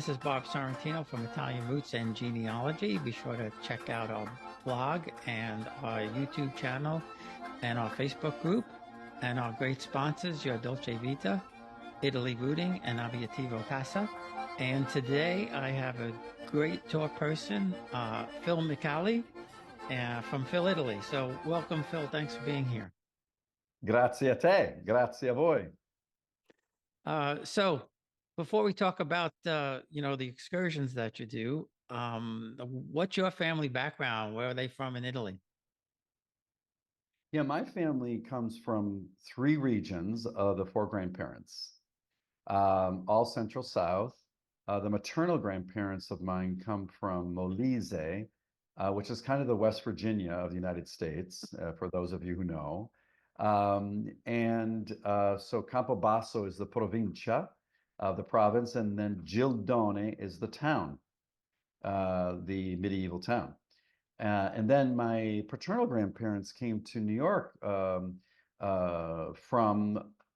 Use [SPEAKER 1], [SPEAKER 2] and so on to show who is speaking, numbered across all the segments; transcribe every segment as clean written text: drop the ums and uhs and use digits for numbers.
[SPEAKER 1] This is Bob Sorrentino from Italian Roots and Genealogy. Be sure to check out our blog and our YouTube channel and our Facebook group and our great sponsors, Your Dolce Vita, Italy Rooting, and Aviativo Casa. And today I have a great tour person, Phil Micali from Philitaly. So welcome, Phil. Thanks for being here.
[SPEAKER 2] Grazie a te. Grazie a voi.
[SPEAKER 1] So before we talk about, the excursions that you do, what's your family background? Where are they from in Italy?
[SPEAKER 2] Yeah, my family comes from three regions of the four grandparents, all Central South. The maternal grandparents of mine come from Molise, which is kind of the West Virginia of the United States, for those of you who know. So Campobasso is the provincia of the province, and then Gildone is the town, the medieval town. And then my paternal grandparents came to New York from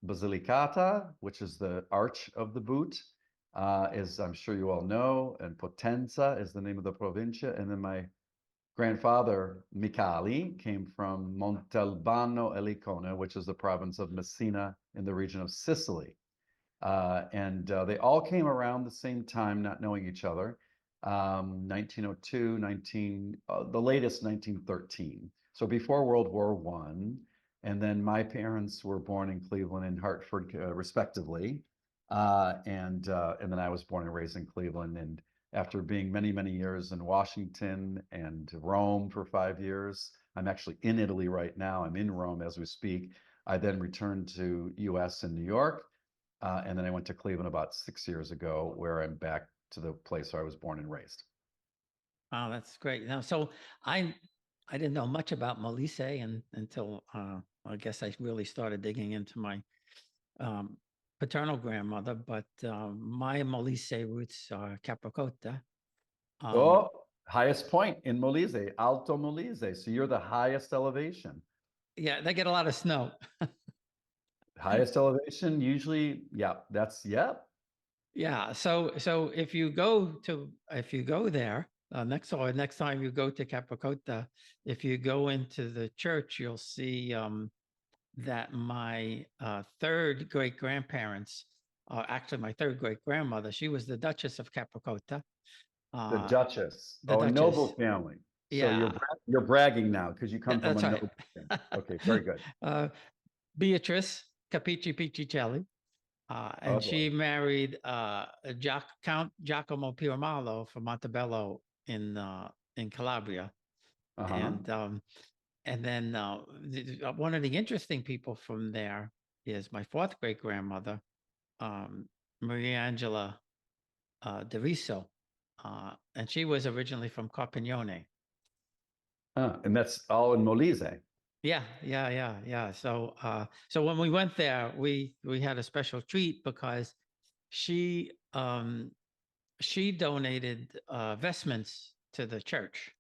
[SPEAKER 2] Basilicata, which is the Arch of the Boot, as I'm sure you all know, and Potenza is the name of the provincia. And then my grandfather, Micali, came from Montalbano e Licona, which is the province of Messina in the region of Sicily. They all came around the same time, not knowing each other. 1902, the latest 1913. So before World War I. And then my parents were born in Cleveland and Hartford, respectively. And then I was born and raised in Cleveland. And after being many, many years in Washington and Rome for 5 years, I'm actually in Italy right now. I'm in Rome as we speak. I then returned to US and New York. And then I went to Cleveland about 6 years ago, where I'm back to the place where I was born and raised.
[SPEAKER 1] Oh, that's great. Now, so I didn't know much about Molise until I guess I really started digging into my paternal grandmother, but my Molise roots are Capricota.
[SPEAKER 2] Highest point in Molise, Alto Molise. So you're the highest elevation.
[SPEAKER 1] Yeah, they get a lot of snow.
[SPEAKER 2] Highest elevation, usually, yeah.
[SPEAKER 1] Yeah. So if you go there next time you go to Capricota, if you go into the church, you'll see that my third great grandparents, actually my third great grandmother, she was the Duchess of Capricota.
[SPEAKER 2] The Duchess.
[SPEAKER 1] The Duchess.
[SPEAKER 2] A noble family. So
[SPEAKER 1] Yeah.
[SPEAKER 2] you're bragging now because you come from a
[SPEAKER 1] right.
[SPEAKER 2] noble family. Okay, very good.
[SPEAKER 1] Beatrice Capici Piccicelli. And she married Count Giacomo Piramalo from Montebello in Calabria. And then one of the interesting people from there is my fourth great grandmother, Maria Angela De Riso, and she was originally from Carpignone.
[SPEAKER 2] And that's all in Molise.
[SPEAKER 1] Yeah. So when we went there, we had a special treat because she donated vestments to the church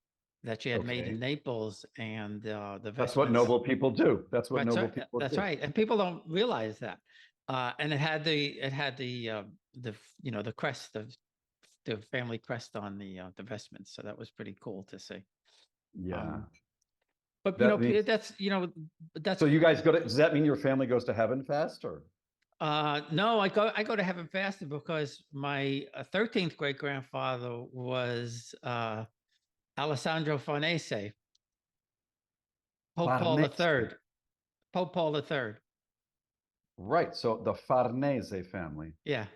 [SPEAKER 1] that she had made in Naples, and the vestments.
[SPEAKER 2] That's what noble people do. That's what noble people do.
[SPEAKER 1] That's right, and people don't realize that. And it had the crest of the family crest on the vestments, so that was pretty cool to see.
[SPEAKER 2] Yeah.
[SPEAKER 1] But that's.
[SPEAKER 2] So you guys does that mean your family goes to heaven fast, or?
[SPEAKER 1] No, I go to heaven faster because my 13th great grandfather was Alessandro Farnese, Pope Paul III. Pope Paul III.
[SPEAKER 2] Right. So the Farnese family.
[SPEAKER 1] Yeah.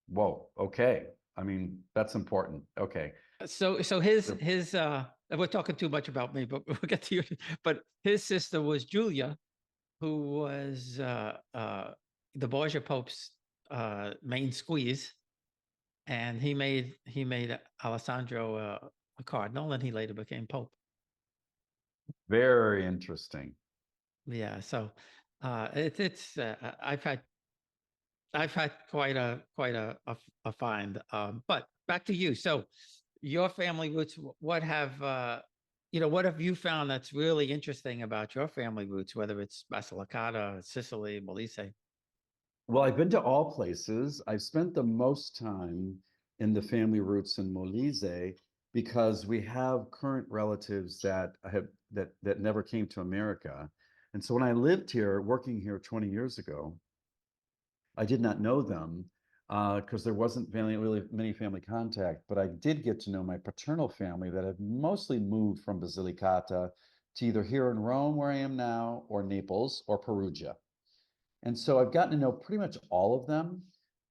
[SPEAKER 2] Whoa. Okay. I mean, that's important. Okay.
[SPEAKER 1] So his we're talking too much about me, but we'll get to you. But his sister was Julia, who was the Borgia Pope's main squeeze, and he made Alessandro a cardinal, and he later became Pope.
[SPEAKER 2] Very interesting.
[SPEAKER 1] Yeah. So it's I've had quite a find. But back to you. So your family roots. What have you found that's really interesting about your family roots, whether it's Basilicata, Sicily, Molise?
[SPEAKER 2] Well, I've been to all places. I've spent the most time in the family roots in Molise, because we have current relatives that never came to America. And so when I lived here, working here 20 years ago, I did not know them because there wasn't really many family contact, but I did get to know my paternal family that had mostly moved from Basilicata to either here in Rome, where I am now, or Naples, or Perugia. And so I've gotten to know pretty much all of them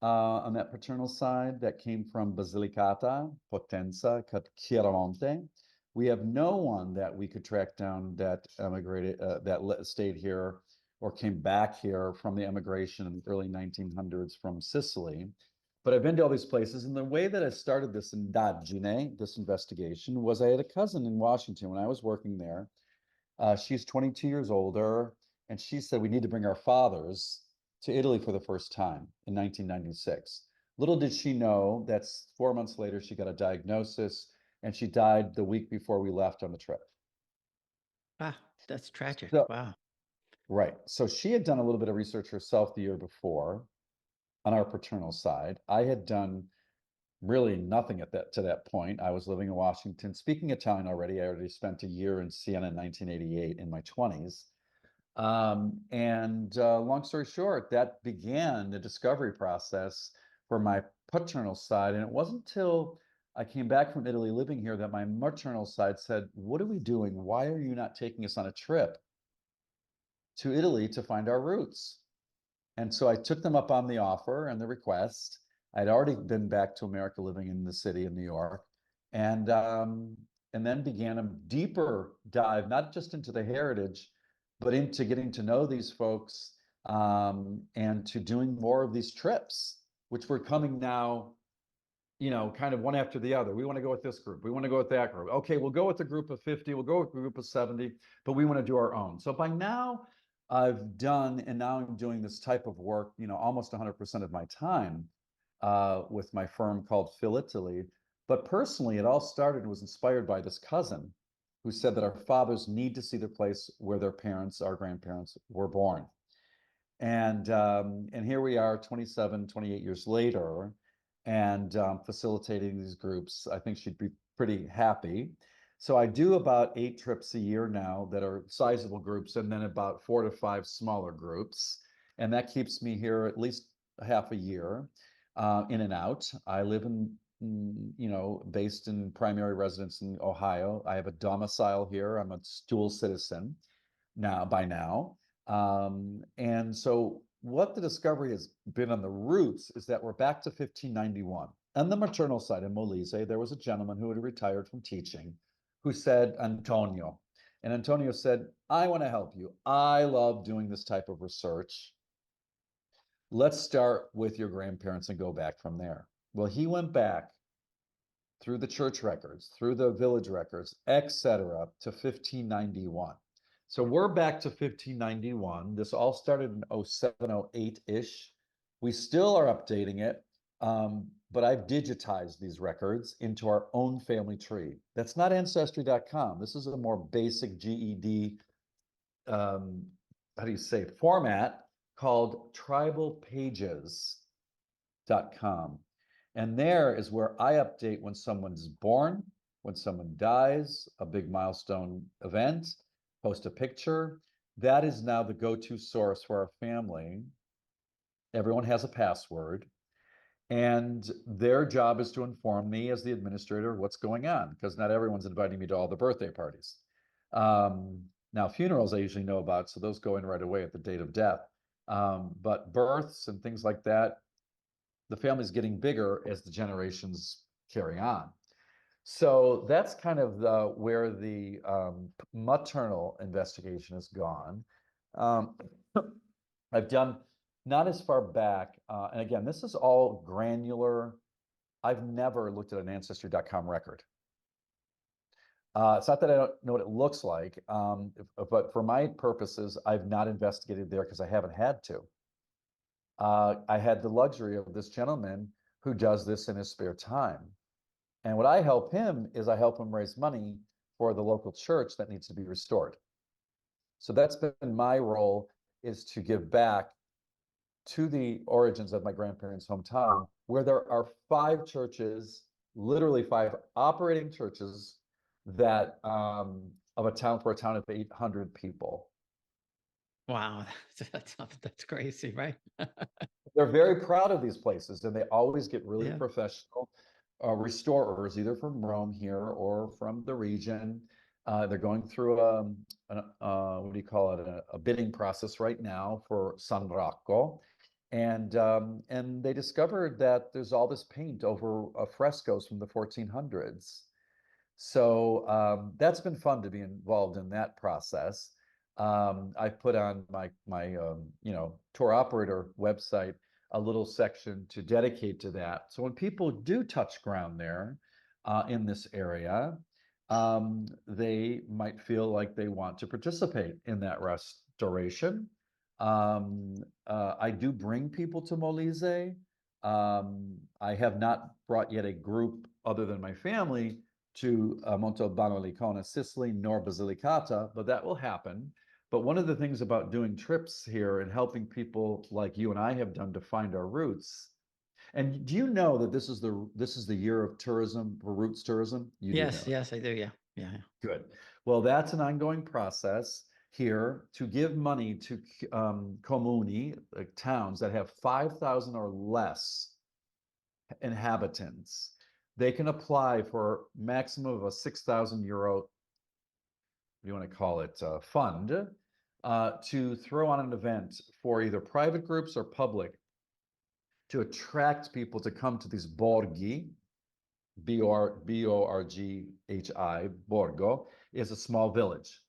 [SPEAKER 2] on that paternal side that came from Basilicata, Potenza, Chiaramonte. We have no one that we could track down that emigrated, that stayed here or came back here from the emigration in the early 1900s from Sicily. But I've been to all these places, and the way that I started this indagine, this investigation, was I had a cousin in Washington when I was working there. She's 22 years older, and she said we need to bring our fathers to Italy for the first time in 1996. Little did she know that's 4 months later, she got a diagnosis, and she died the week before we left on the trip.
[SPEAKER 1] Ah, that's tragic.
[SPEAKER 2] So,
[SPEAKER 1] Wow.
[SPEAKER 2] right. So she had done a little bit of research herself the year before on our paternal side. I had done really nothing to that point. I was living in Washington, speaking Italian already. I already spent a year in Siena in 1988 in my 20s. Long story short, that began the discovery process for my paternal side. And it wasn't until I came back from Italy living here that my maternal side said, "What are we doing? Why are you not taking us on a trip to Italy to find our roots?" And so I took them up on the offer and the request. I'd already been back to America living in the city in New York. And then began a deeper dive, not just into the heritage, but into getting to know these folks and to doing more of these trips, which were coming now, kind of one after the other. We want to go with this group. We want to go with that group. Okay, we'll go with the group of 50. We'll go with the group of 70, but we want to do our own. So by now, I've done, and now I'm doing this type of work, almost 100% of my time with my firm called Philitaly. But personally, it all started and was inspired by this cousin who said that our fathers need to see the place where their parents, our grandparents, were born. And here we are 27, 28 years later, and facilitating these groups. I think she'd be pretty happy. So I do about 8 trips a year now that are sizable groups, and then about 4 to 5 smaller groups. And that keeps me here at least half a year, in and out. I live based in primary residence in Ohio. I have a domicile here. I'm a dual citizen by now. And so what the discovery has been on the roots is that we're back to 1591. On the maternal side in Molise, there was a gentleman who had retired from teaching who said, Antonio. And Antonio said, "I want to help you. I love doing this type of research. Let's start with your grandparents and go back from there." Well, he went back through the church records, through the village records, etc., to 1591. So we're back to 1591. This all started in 07, 08-ish. We still are updating it, but I've digitized these records into our own family tree. That's not ancestry.com. This is a more basic GED, format called tribalpages.com. And there is where I update when someone's born, when someone dies, a big milestone event, post a picture. That is now the go-to source for our family. Everyone has a password, and their job is to inform me as the administrator what's going on, because not everyone's inviting me to all the birthday parties. Now, funerals I usually know about, so those go in right away at the date of death. But births and things like that, the family's getting bigger as the generations carry on. So that's kind of where the maternal investigation has gone. I've done not as far back, and again, this is all granular. I've never looked at an ancestry.com record. It's not that I don't know what it looks like, but for my purposes, I've not investigated there because I haven't had to. I had the luxury of this gentleman who does this in his spare time. And what I help him is I help him raise money for the local church that needs to be restored. So that's been my role, is to give back to the origins of my grandparents' hometown where there are 5 churches, literally 5 operating churches that of a town for a town of 800 people.
[SPEAKER 1] Wow, that's crazy, right?
[SPEAKER 2] They're very proud of these places, and they always get really
[SPEAKER 1] Yeah.
[SPEAKER 2] professional restorers, either from Rome here or from the region. They're going through what do you call it, a bidding process right now for San Rocco. And they discovered that there's all this paint over frescoes from the 1400s. So that's been fun to be involved in that process. I put on my tour operator website a little section to dedicate to that. So when people do touch ground there in this area, they might feel like they want to participate in that restoration. I do bring people to Molise. I have not brought yet a group other than my family to Montalbano Licona, Sicily, nor Basilicata, but that will happen. But one of the things about doing trips here and helping people like you and I have done to find our roots. And do you know that this is the year of tourism, for roots tourism? You do know
[SPEAKER 1] Yes,
[SPEAKER 2] that.
[SPEAKER 1] yes, I do. Yeah, yeah.
[SPEAKER 2] Good. Well, that's an ongoing process here to give money to comuni, like towns that have 5,000 or less inhabitants. They can apply for maximum of a 6,000 euro, what do you want to call it, fund, to throw on an event for either private groups or public to attract people to come to these borghi. Borghi, Borgo, is a small village.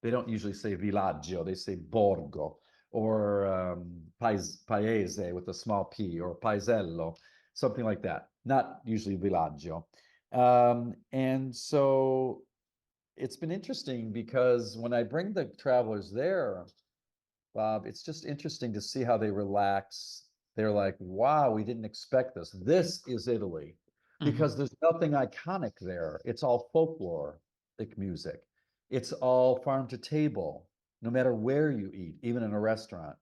[SPEAKER 2] They don't usually say villaggio, they say borgo, or paese with a small p, or paesello, something like that. Not usually villaggio. And so it's been interesting because when I bring the travelers there, Bob, it's just interesting to see how they relax. They're like, wow, we didn't expect this. This is Italy, because there's nothing iconic there. It's all folklore, like music. It's all farm to table, no matter where you eat, even in a restaurant.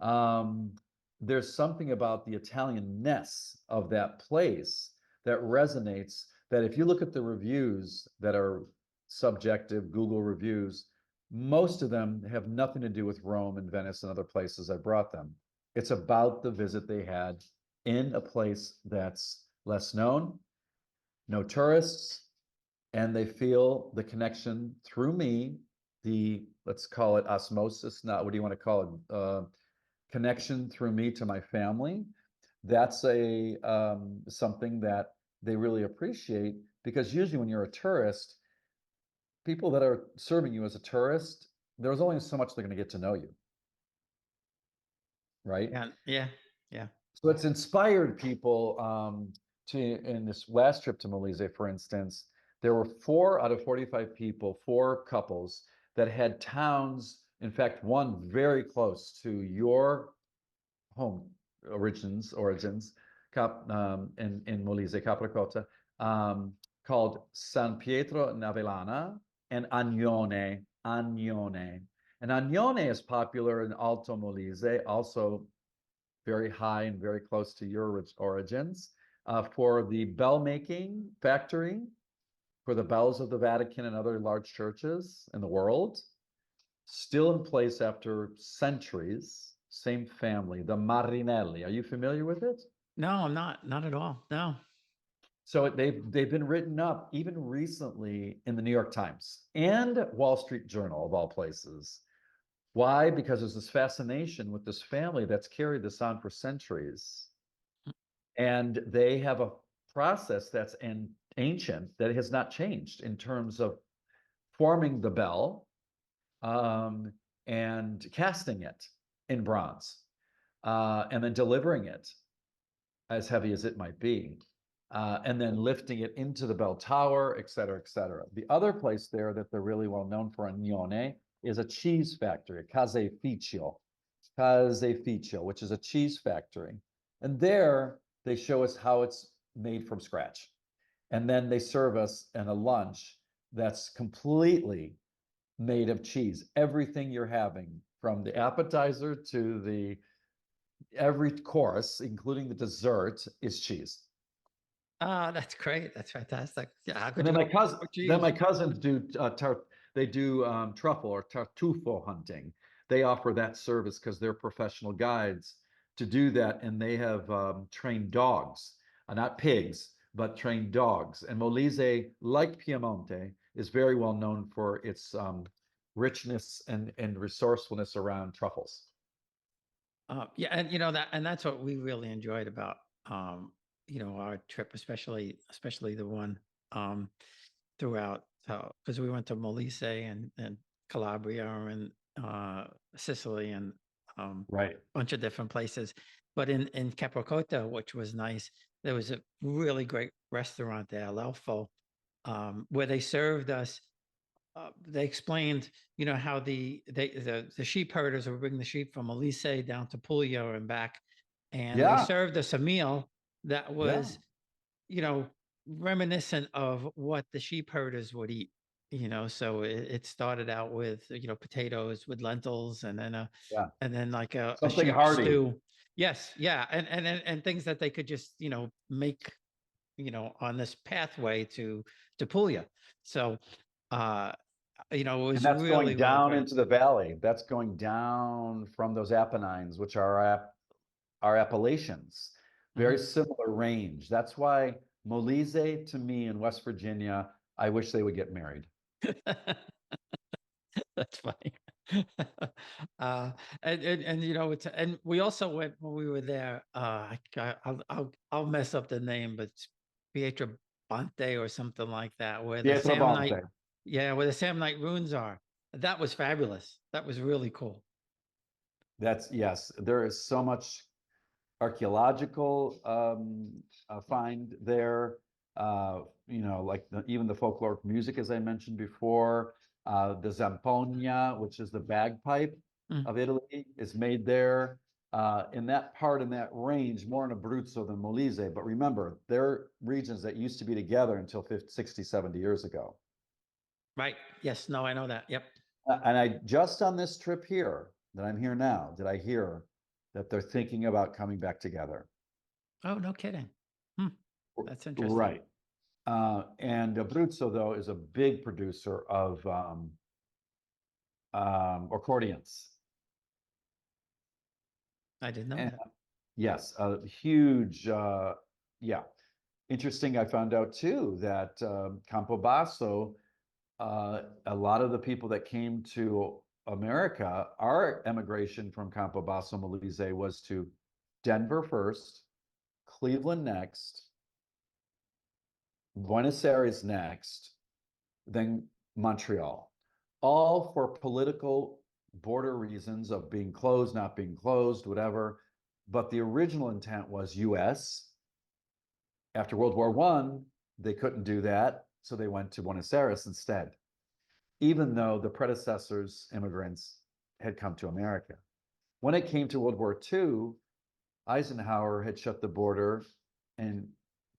[SPEAKER 2] Um, there's something about the Italian-ness of that place that resonates, that if you look at the reviews that are subjective Google reviews, most of them have nothing to do with Rome and Venice and other places I brought them. It's about the visit they had in a place that's less known, no tourists, and they feel the connection through me, let's call it osmosis, not, what do you want to call it? Connection through me to my family. That's something that they really appreciate, because usually when you're a tourist, people that are serving you as a tourist, there's only so much they're going to get to know you, right?
[SPEAKER 1] Yeah, yeah, yeah.
[SPEAKER 2] So it's inspired people in this last trip to Molise, for instance, there were 4 out of 45 people, 4 couples that had towns, in fact, one very close to your home origins, in Molise, Capricotta, called San Pietro Navellana and Agnone. And Agnone is popular in Alto Molise, also very high and very close to your origins, for the bell making factory, for the bells of the Vatican and other large churches in the world, still in place after centuries, same family, the Marinelli. Are you familiar with it?
[SPEAKER 1] No, I'm not at all. No.
[SPEAKER 2] So they've been written up even recently in the New York Times and Wall Street Journal, of all places. Why? Because there's this fascination with this family that's carried this on for centuries. And they have a process that's ancient that has not changed in terms of forming the bell, and casting it in bronze, and then delivering it, as heavy as it might be, and then lifting it into the bell tower, et cetera, et cetera. The other place there that they're really well known for, Agnone, is a cheese factory, caseificio, which is a cheese factory. And there they show us how it's made from scratch. And then they serve us in a lunch that's completely made of cheese. Everything you're having, from the appetizer to the every course, including the dessert, is cheese.
[SPEAKER 1] Oh, that's great. That's fantastic. Yeah, how
[SPEAKER 2] And
[SPEAKER 1] could you go wrong with
[SPEAKER 2] then
[SPEAKER 1] cheese?
[SPEAKER 2] my cousins do they do truffle or tartufo hunting. They offer that service because they're professional guides to do that, and they have trained dogs, not pigs, but trained dogs. And Molise, like Piemonte, is very well known for its richness and resourcefulness around truffles.
[SPEAKER 1] Yeah, and you know that, and that's what we really enjoyed about our trip, especially the one um throughout, because we went to Molise and Calabria and Sicily and
[SPEAKER 2] Right.
[SPEAKER 1] a bunch of different places. But in Capricota, which was nice, there was a really great restaurant there, L'Elfo, where they served us. They explained, how the sheep herders would bring the sheep from Molise down to Puglia and back, and they
[SPEAKER 2] Yeah.
[SPEAKER 1] served us a meal that
[SPEAKER 2] Yeah.
[SPEAKER 1] was, you know, reminiscent of what the sheep herders would eat. So it started out with, potatoes with lentils,
[SPEAKER 2] Yeah.
[SPEAKER 1] and then like a
[SPEAKER 2] Something
[SPEAKER 1] sheep
[SPEAKER 2] hearty.
[SPEAKER 1] stew. Yes, yeah, and things that they could just, make, on this pathway to Puglia. So uh it
[SPEAKER 2] And
[SPEAKER 1] was
[SPEAKER 2] that's
[SPEAKER 1] really,
[SPEAKER 2] going
[SPEAKER 1] really
[SPEAKER 2] down
[SPEAKER 1] great.
[SPEAKER 2] into the valley. That's going down from those Apennines, which are our Appalachians. Very
[SPEAKER 1] Mhm.
[SPEAKER 2] similar range. That's why Molise to me in West Virginia, I wish they would get married.
[SPEAKER 1] That's funny. uh and and we also went when we were there, I'll mess up the name, but it's Pietra Bonte or something like that, where the Samnite,
[SPEAKER 2] Pietrabonte.
[SPEAKER 1] yeah, where the Samnite ruins are. That was fabulous. That was really cool.
[SPEAKER 2] That's yes, there is so much archaeological find there. Like even the folkloric music, as I mentioned before, the zampogna, which is the bagpipe
[SPEAKER 1] Mm.
[SPEAKER 2] of Italy, is made there. In that part, in that range, more in Abruzzo than Molise. But remember, they're regions that used to be together until 50, 60, 70 years ago.
[SPEAKER 1] Right. Yes. No, I know that. Yep.
[SPEAKER 2] And I just on this trip here that I'm here now, did I hear that they're thinking about coming back together?
[SPEAKER 1] Oh, no kidding. Hmm. That's interesting.
[SPEAKER 2] Right. And Abruzzo, though, is a big producer of accordions.
[SPEAKER 1] I didn't know
[SPEAKER 2] And
[SPEAKER 1] that.
[SPEAKER 2] yes, a huge, yeah. Interesting, I found out too that Campobasso, a lot of the people that came to America, our emigration from Campobasso, Molise, was to Denver first, Cleveland next, Buenos Aires next, then Montreal, all for political border reasons of being closed, not being closed, whatever. But the original intent was US. After World War I, they couldn't do that, so they went to Buenos Aires instead, even though the predecessors, immigrants, had come to America. When it came to World War II, Eisenhower had shut the border and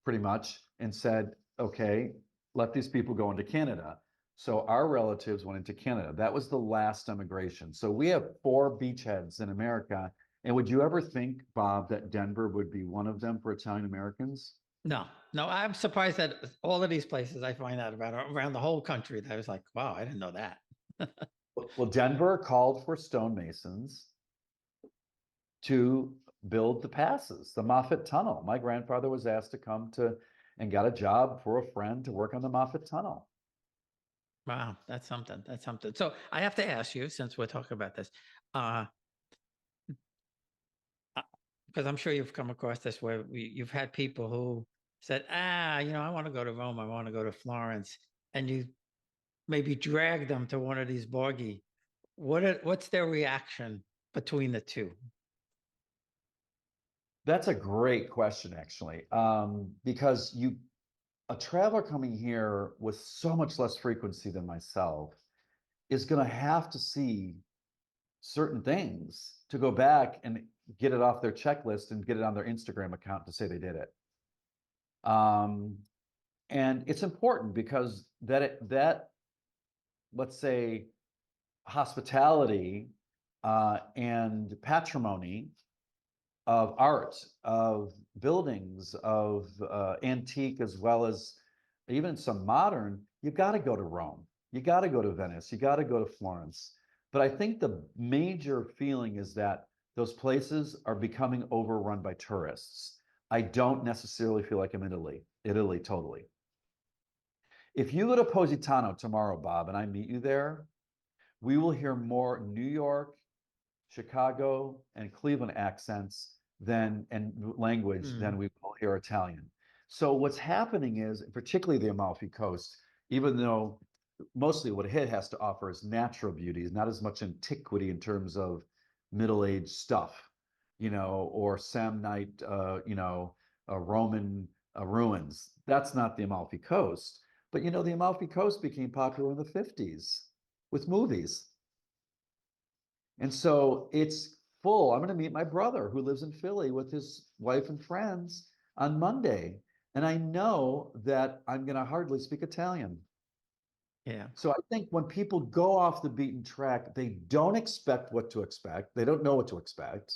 [SPEAKER 2] pretty much and said, okay, let these people go into Canada. So our relatives went into Canada. That was the last immigration. So we have 4 beachheads in America. And would you ever think, Bob, that Denver would be one of them for Italian Americans?
[SPEAKER 1] No, no, I'm surprised that all of these places I find out about around the whole country. That I was like, wow, I didn't know that.
[SPEAKER 2] Well, Denver called for stonemasons to build the passes, the Moffat Tunnel. My grandfather was asked to come to and got a job for a friend to work on the Moffat Tunnel.
[SPEAKER 1] Wow, that's something. That's something. So I have to ask you, since we're talking about this, uh, because I'm sure you've come across this where you've had people who said, I want to go to Rome, I want to go to Florence, and you maybe drag them to one of these borghi. What's their reaction between the two?
[SPEAKER 2] That's a great question, actually, because a traveler coming here with so much less frequency than myself is going to have to see certain things to go back and get it off their checklist and get it on their Instagram account to say they did it. Um, and it's important because that let's say hospitality and patrimony of art, of buildings, of antique as well as even some modern, you got to go to Rome. You got to go to Venice. You got to go to Florence. But I think the major feeling is that those places are becoming overrun by tourists. I don't necessarily feel like I'm in Italy totally. If you go to Positano tomorrow, Bob, and I meet you there, we will hear more New York, Chicago, and Cleveland accents than and language than we will hear Italian. So what's happening is, particularly the Amalfi Coast, even though mostly what it has to offer is natural beauty, not as much antiquity in terms of middle-aged stuff, or Samnite, Roman ruins. That's not the Amalfi Coast. But the Amalfi Coast became popular in the 50s with movies. And so it's full. I'm going to meet my brother who lives in Philly with his wife and friends on Monday. And I know that I'm going to hardly speak Italian.
[SPEAKER 1] Yeah.
[SPEAKER 2] So I think when people go off the beaten track, they don't expect what to expect. They don't know what to expect.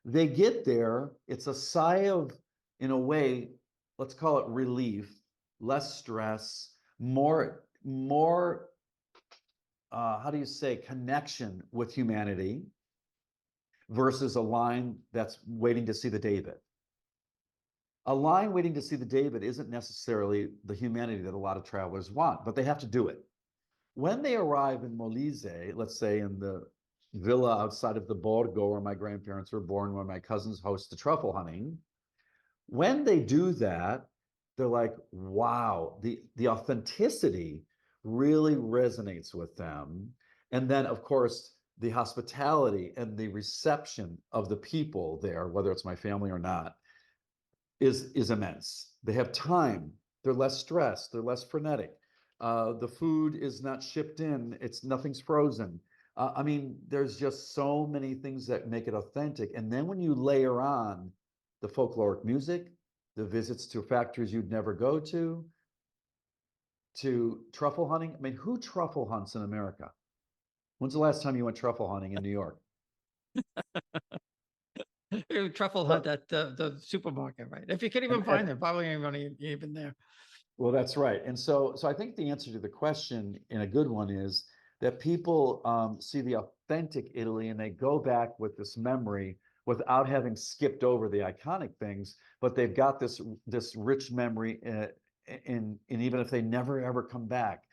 [SPEAKER 2] They get there. It's a sigh of, in a way, let's call it relief, less stress, more, how do you say, connection with humanity versus a line that's waiting to see the David. A line waiting to see the David isn't necessarily the humanity that a lot of travelers want, but they have to do it. When they arrive in Molise, let's say in the villa outside of the Borgo where my grandparents were born, where my cousins host the truffle hunting, when they do that, they're like, wow, the authenticity really resonates with them. And then, of course, the hospitality and the reception of the people there, whether it's my family or not, is immense. They have time. They're less stressed. They're less frenetic. The food is not shipped in. Nothing's frozen. I mean, there's just so many things that make it authentic. And then when you layer on the folkloric music, the visits to factories you'd never go to truffle hunting. I mean, who truffle hunts in America? When's the last time you went truffle hunting in New York?
[SPEAKER 1] Truffle hunt at the supermarket, right? If you can even find them, probably ain't even there.
[SPEAKER 2] Well, that's right. And so I think the answer to the question, and a good one, is that people see the authentic Italy and they go back with this memory without having skipped over the iconic things, but they've got this rich memory, and even if they never ever come back,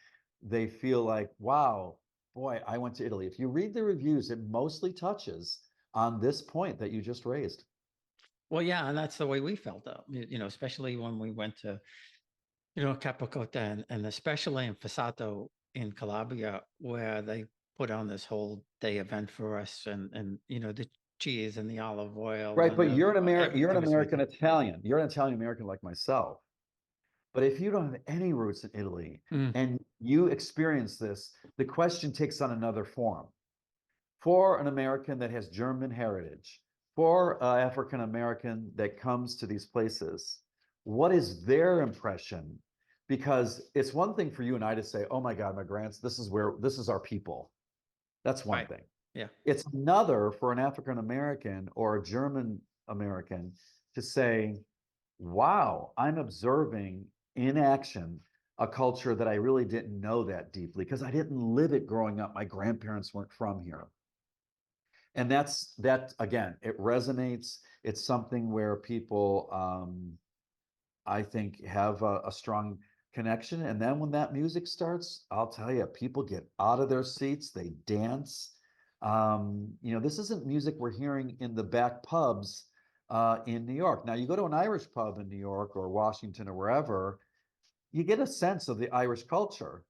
[SPEAKER 2] they feel like, wow, boy, I went to Italy. If you read the reviews, it mostly touches on this point that you just raised.
[SPEAKER 1] Well, yeah, and that's the way we felt, though. Especially when we went to, Capocota and especially in Fassato in Calabria, where they put on this whole day event for us, and the cheese and the olive oil.
[SPEAKER 2] Right,
[SPEAKER 1] And
[SPEAKER 2] but you're an American
[SPEAKER 1] amazing.
[SPEAKER 2] Italian. You're an Italian American like myself. But if you don't have any roots in Italy and you experience this, the question takes on another form. For an American that has German heritage, for an African American that comes to these places, what is their impression? Because it's one thing for you and I to say, "Oh my God, my this is our people." That's one
[SPEAKER 1] Right.
[SPEAKER 2] thing.
[SPEAKER 1] Yeah.
[SPEAKER 2] It's another for an African American or a German American to say, wow, I'm observing in action a culture that I really didn't know that deeply because I didn't live it growing up. My grandparents weren't from here. And that again, it resonates. It's something where people, I think, have a strong connection. And then when that music starts, I'll tell you, people get out of their seats, they dance. This isn't music we're hearing in the back pubs in New York. Now, you go to an Irish pub in New York or Washington or wherever, you get a sense of the Irish culture,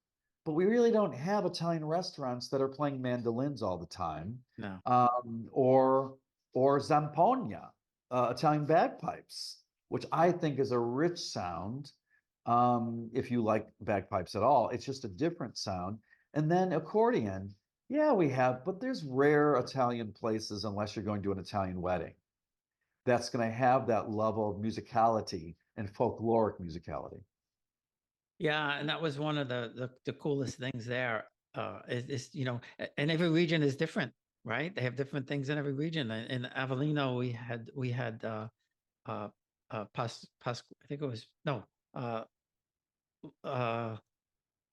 [SPEAKER 2] but we really don't have Italian restaurants that are playing mandolins all the time,
[SPEAKER 1] No.
[SPEAKER 2] Or zamponia, Italian bagpipes, which I think is a rich sound. If you like bagpipes at all, it's just a different sound. And then accordion, yeah, we have, but there's rare Italian places, unless you're going to an Italian wedding, that's going to have that level of musicality and folkloric musicality.
[SPEAKER 1] Yeah, and that was one of the coolest things there. And every region is different. right? They have different things in every region. In Avellino, we had I think it was no uh uh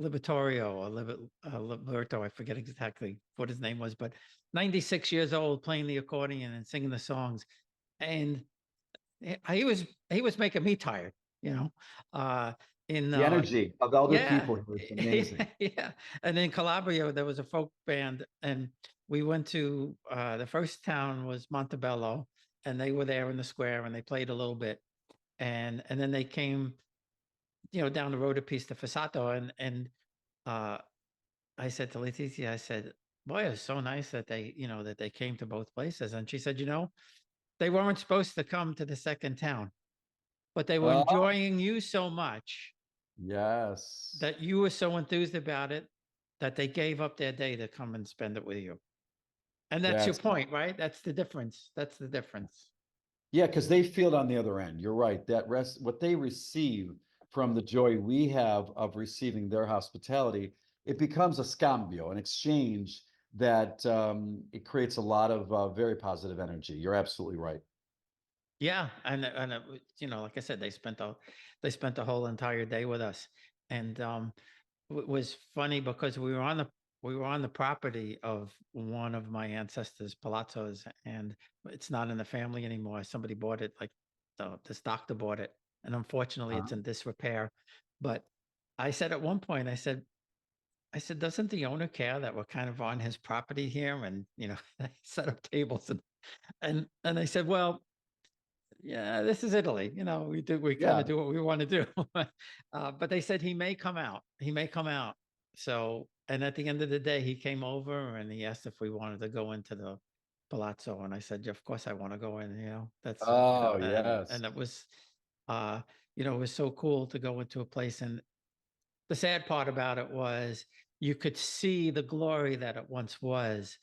[SPEAKER 1] Libertorio or Liberto, I forget exactly what his name was, but 96 years old playing the accordion and singing the songs. And he was making me tired, you know. Uh in
[SPEAKER 2] The energy of elder
[SPEAKER 1] Yeah,
[SPEAKER 2] people here is amazing.
[SPEAKER 1] yeah. And in Calabria there was a folk band, and we went to the first town was Montebello, and they were there in the square and they played a little bit. And then they came, down the road a piece to Fassato, and uh I said to Leticia, I said, boy, it's so nice that they came to both places. And she said, they weren't supposed to come to the second town, but they were
[SPEAKER 2] Oh,
[SPEAKER 1] enjoying you so much,
[SPEAKER 2] yes.
[SPEAKER 1] that you were so enthused about it, that they gave up their day to come and spend it with you. And that's your
[SPEAKER 2] That's
[SPEAKER 1] point, right? That's the difference. That's the difference.
[SPEAKER 2] Yeah, because they feel it on the other end. You're right. That rest, what they receive from the joy we have of receiving their hospitality, it becomes a scambio, an exchange that it creates a lot of very positive energy. You're absolutely right.
[SPEAKER 1] Yeah, and like I said, they spent the whole entire day with us. And it was funny because we were on the property of one of my ancestors' palazzos, and it's not in the family anymore. Somebody bought it, like this doctor bought it, and unfortunately,
[SPEAKER 2] Uh-huh.
[SPEAKER 1] it's in disrepair. But I said at one point, I said, doesn't the owner care that we're kind of on his property here, and set up tables, and they said, well, yeah, this is Italy. We kind
[SPEAKER 2] Yeah.
[SPEAKER 1] of do what we want to do. But they said he may come out. He may come out. So, and at the end of the day, he came over and he asked if we wanted to go into the palazzo, and I said, of course I want to go in. That's
[SPEAKER 2] Oh,
[SPEAKER 1] and
[SPEAKER 2] yes.
[SPEAKER 1] it was, uh, it was so cool to go into a place. And the sad part about it was you could see the glory that it once was.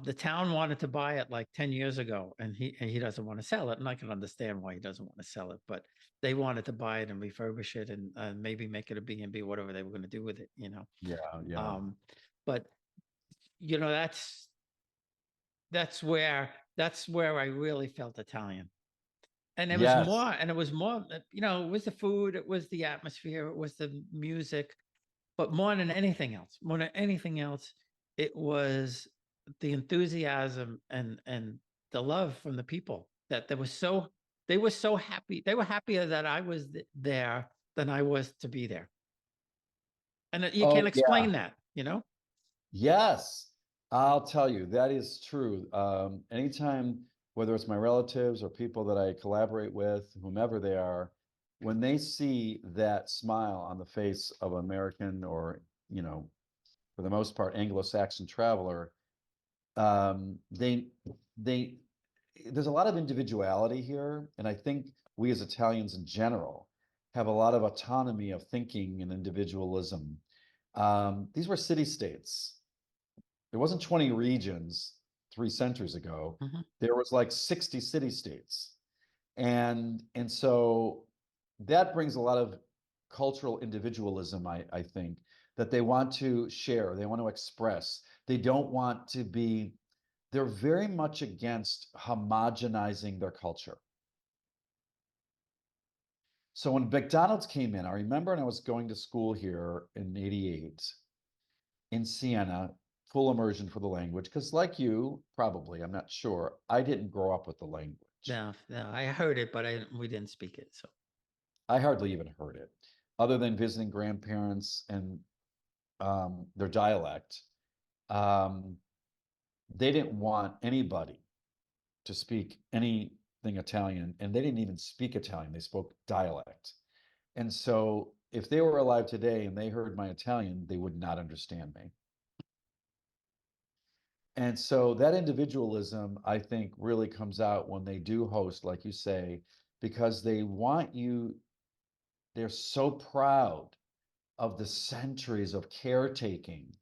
[SPEAKER 1] The town wanted to buy it like 10 years ago, and he doesn't want to sell it. And I can understand why he doesn't want to sell it, but they wanted to buy it and refurbish it, and maybe make it a B&B, whatever they were going to do with it.
[SPEAKER 2] Yeah, yeah.
[SPEAKER 1] Um, but you know, that's where that's where I really felt Italian. And it was
[SPEAKER 2] Yes.
[SPEAKER 1] more, and it was more, it was the food, it was the atmosphere, it was the music, but more than anything else, it was the enthusiasm and the love from the people, that they were so happy. They were happier that I was there than I was to be there. And you
[SPEAKER 2] Oh,
[SPEAKER 1] can't
[SPEAKER 2] yeah.
[SPEAKER 1] explain that.
[SPEAKER 2] Yes, I'll tell you, that is true. Anytime, whether it's my relatives or people that I collaborate with, whomever they are, when they see that smile on the face of an American or, you know, for the most part, Anglo-Saxon traveler, they there's a lot of individuality here, and I think we as Italians in general have a lot of autonomy of thinking and individualism. These were city states. There wasn't 20 regions 3 centuries ago.
[SPEAKER 1] Mhm.
[SPEAKER 2] There was like 60 city states. And so that brings a lot of cultural individualism, I think, that they want to share, they want to express. They don't want to be, they're very much against homogenizing their culture. So when McDonald's came in, I remember when I was going to school here in 88 in Siena, full immersion for the language, because like you, probably, I'm not sure, I didn't grow up with the language.
[SPEAKER 1] No, no, I heard it, but we didn't speak it. So
[SPEAKER 2] I hardly even heard it, other than visiting grandparents and their dialect. Um, they didn't want anybody to speak anything Italian, and they didn't even speak Italian. They spoke dialect. And so if they were alive today and they heard my Italian, they would not understand me. And so that individualism, I think, really comes out when they do host, like you say, because they want you, they're so proud of the centuries of caretaking.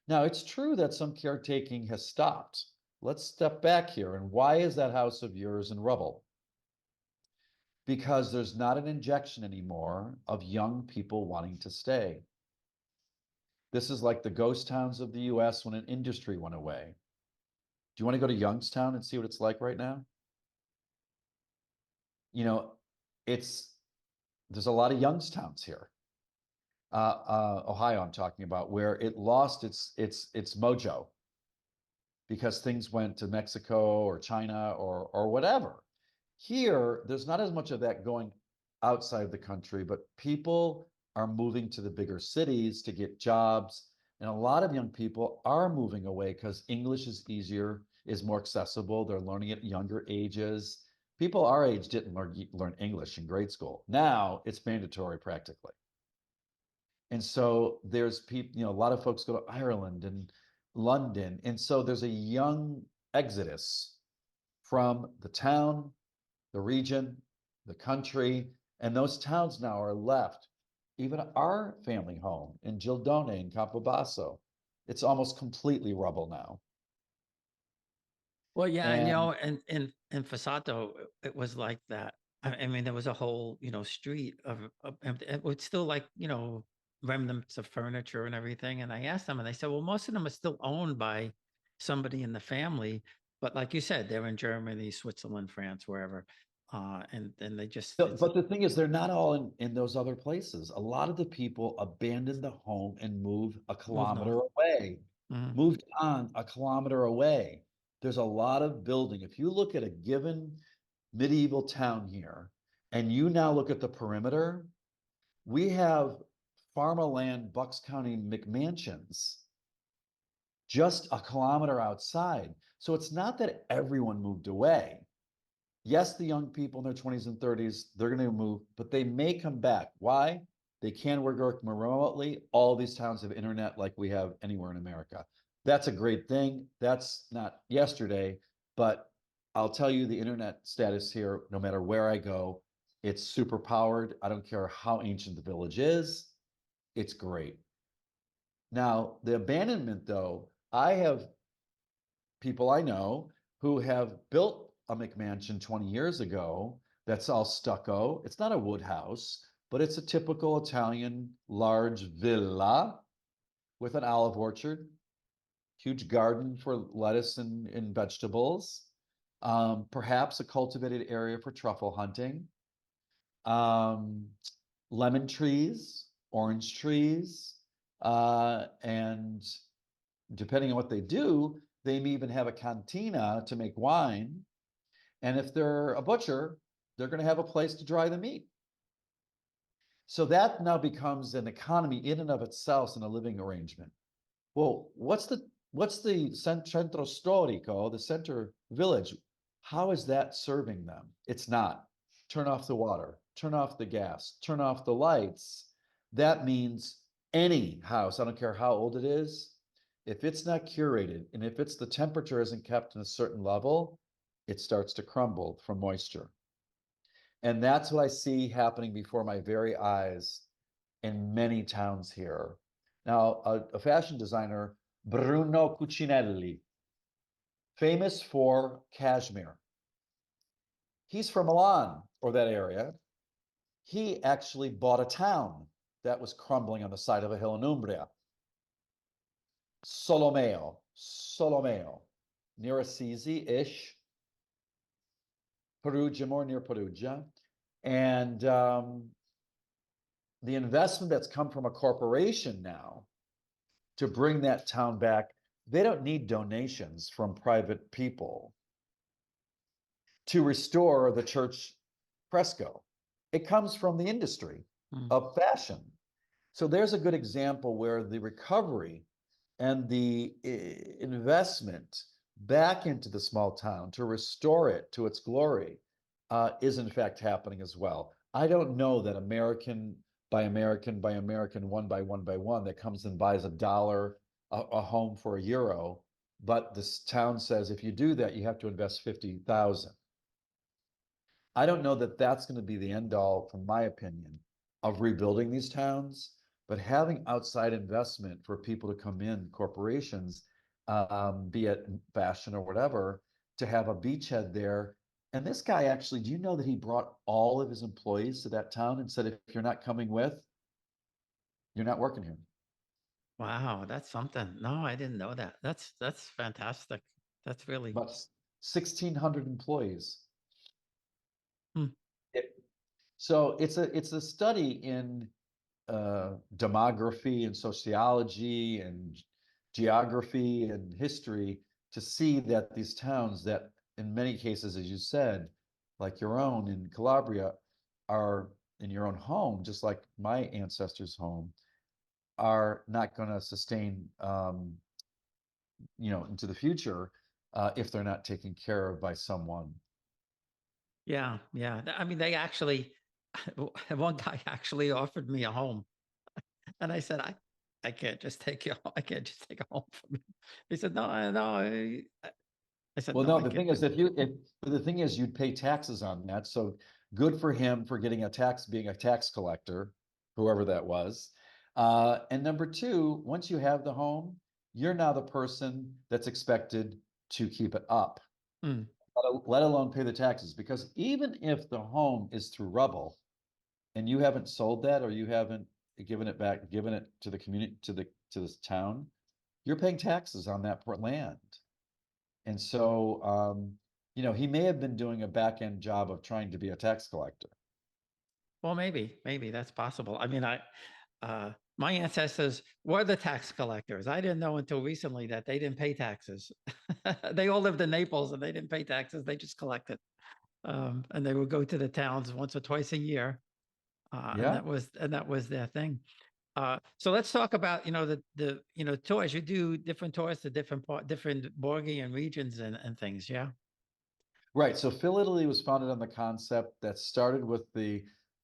[SPEAKER 2] Now, it's true that some caretaking has stopped. Let's step back here. And why is that house of yours in Revel? Because there's not an injection anymore of young people wanting to stay. This is like the ghost towns of the US when an industry went away. Do you want to go to Youngstown and see what it's like right now? You know, it's there's a lot of Youngstowns here. Ohio, I'm talking about, where it lost its mojo because things went to Mexico or China or whatever. Here, there's not as much of that going outside the country, but people are moving to the bigger cities to get jobs. And a lot of young people are moving away because English is easier, is more accessible. They're learning at younger ages. People our age didn't learn English in grade school. Now it's mandatory practically. And so there's people, a lot of folks go to Ireland and London. And so there's a young exodus from the town, the region, the country, and those towns now are left. Even our family home in Gildone in Campobasso, it's almost completely rubble now.
[SPEAKER 1] Well, yeah, and
[SPEAKER 2] And
[SPEAKER 1] in Fasato, it was like that. I mean, there was a whole, street of empty. It was still like, remnants of furniture and everything. And I asked them, and they said, well, most of them are still owned by somebody in the family. But like you said, they're in Germany, Switzerland, France, wherever. And they just it's
[SPEAKER 2] but the thing is, they're not all in those other places. A lot of the people abandon the home and move a
[SPEAKER 1] moved
[SPEAKER 2] kilometer
[SPEAKER 1] north.
[SPEAKER 2] away,
[SPEAKER 1] Mhm.
[SPEAKER 2] moved on a kilometer away. There's a lot of building. If you look at a given medieval town here, and you now look at the perimeter, we have farmland, Bucks County McMansions just a kilometer outside. So it's not that everyone moved away. Yes, the young people in their 20s and 30s, they're going to move, but they may come back. Why? They can work remotely. All these towns have internet like we have anywhere in America. That's a great thing. That's not yesterday, but I'll tell you the internet status here, no matter where I go, it's super powered. I don't care how ancient the village is. It's great. Now, the abandonment, though, I have people I know who have built a McMansion 20 years ago that's all stucco. It's not a wood house, but it's a typical Italian large villa with an olive orchard, huge garden for lettuce and vegetables, perhaps a cultivated area for truffle hunting, um, lemon trees, orange trees, and depending on what they do, they may even have a cantina to make wine. And if they're a butcher, they're going to have a place to dry the meat. So that now becomes an economy in and of itself and a living arrangement. Well, what's the centro storico, the center village? How is that serving them? It's not. Turn off the water, turn off the gas, turn off the lights. That means any house, I don't care how old it is, if it's not curated and if it's the temperature isn't kept in a certain level, it starts to crumble from moisture. And that's what I see happening before my very eyes in many towns here. Now, a fashion designer, Bruno Cucinelli, famous for cashmere. He's from Milan or that area. He actually bought a town that was crumbling on the side of a hill in Umbria. Solomeo, near Assisi-ish, Perugia, more near Perugia. And the investment that's come from a corporation now to bring that town back, they don't need donations from private people to restore the church fresco. It comes from the industry of fashion. So there's a good example where the recovery and the investment back into the small town to restore it to its glory is in fact happening as well. I don't know that American by American by American, one by one by one, that comes and buys $1 a home for €1, but this town says if you do that, you have to invest 50,000. I don't know that that's going to be the end all, from my opinion, of rebuilding these towns, but having outside investment for people to come in, corporations, be it fashion or whatever, to have a beachhead there. And this guy actually, do you know that he brought all of his employees to that town and said, if you're not coming with, you're not working here.
[SPEAKER 1] Wow, that's something. No, I didn't know that. That's fantastic. That's really,
[SPEAKER 2] about 1,600 employees.
[SPEAKER 1] hmm,
[SPEAKER 2] So it's a study in demography and sociology and geography and history to see that these towns that in many cases, as you said, like your own in Calabria, are in your own home, just like my ancestors' home, are not going to sustain, into the future if they're not taken care of by someone.
[SPEAKER 1] yeah, yeah. I mean, they actually, one guy actually offered me a home, and I said, I can't just take you. I can't just take a home from you. He said, no, no. I said,
[SPEAKER 2] Well,
[SPEAKER 1] no,
[SPEAKER 2] no,
[SPEAKER 1] I
[SPEAKER 2] the
[SPEAKER 1] can't
[SPEAKER 2] thing
[SPEAKER 1] do
[SPEAKER 2] is,
[SPEAKER 1] it.
[SPEAKER 2] but the thing is, you'd pay taxes on that. So good for him for being a tax collector, whoever that was. And number two, once you have the home, you're now the person that's expected to keep it up,
[SPEAKER 1] Hmm.
[SPEAKER 2] let alone pay the taxes. Because even if the home is through rubble and you haven't sold that or you haven't given it to the community, to this town, you're paying taxes on that land. And so, he may have been doing a back end job of trying to be a tax collector.
[SPEAKER 1] Well, maybe that's possible. I mean, my ancestors were the tax collectors. I didn't know until recently that they didn't pay taxes. They all lived in Naples and they didn't pay taxes. They just collected. And they would go to the towns once or twice a year. And
[SPEAKER 2] Yeah.
[SPEAKER 1] that was their thing. So let's talk about, the tours. You do different tours to different Borgi and regions and things. Yeah.
[SPEAKER 2] Right. So Philitaly was founded on the concept that started with